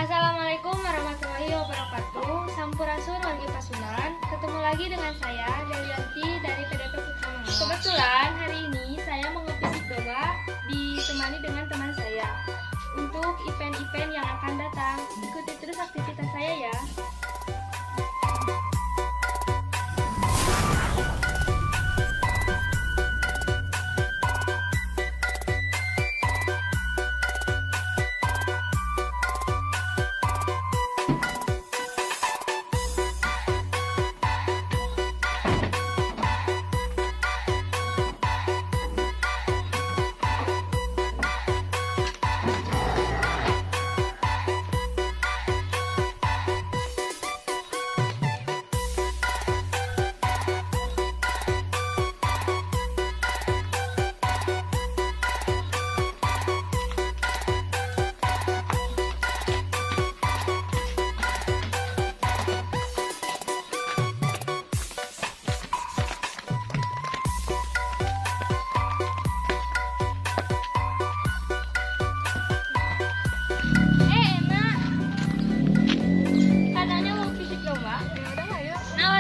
Assalamualaikum warahmatullahi wabarakatuh. Sampurasun wargi Pasundan. Ketemu lagi dengan saya Delianti dari PDP Putra Mangunkusumo. Kebetulan hari ini saya mengikuti domba ditemani dengan teman saya untuk event-event yang akan datang. Ikuti terus aktivitas saya ya.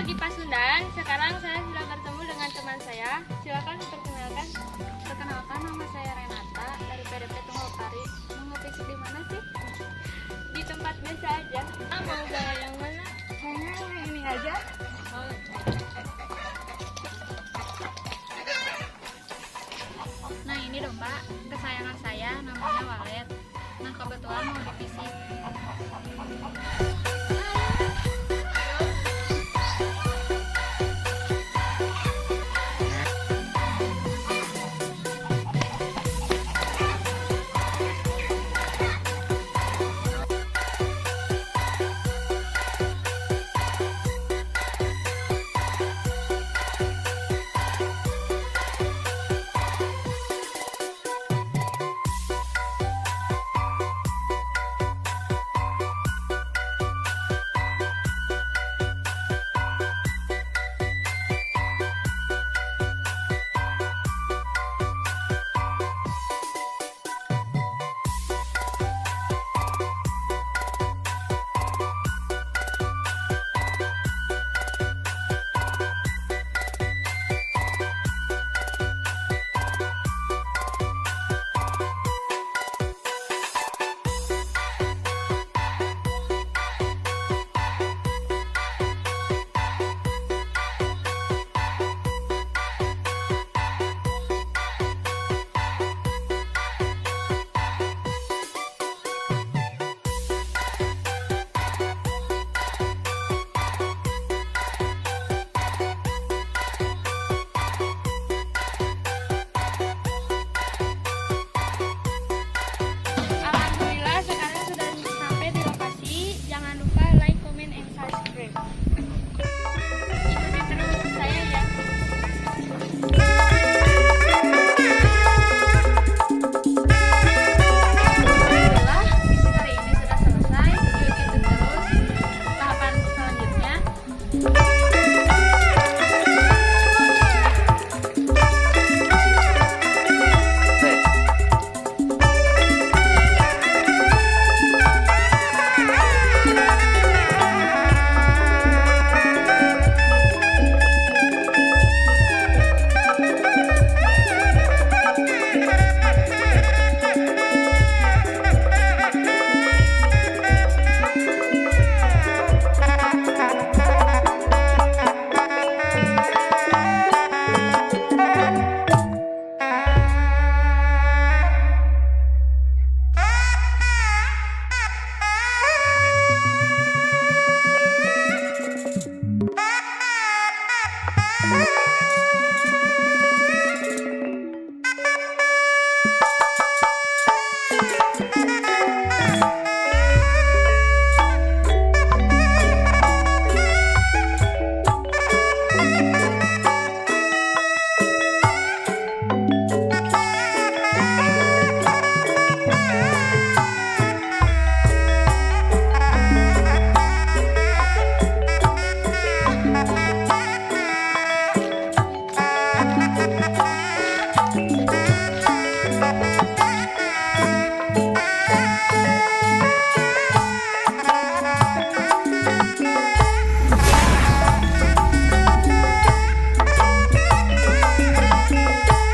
Di Pasundan, sekarang saya sudah bertemu dengan teman saya. Silakan diperkenalkan. Perkenalkan, nama saya Renata dari PDP Tunggal Kari. Mau fisik di mana sih? Di tempat biasa aja. Mau gaya yang mana? Kayaknya yang ini aja. Nah, ini domba kesayangan saya, namanya Walet. Nah, kebetulan mau dipisi.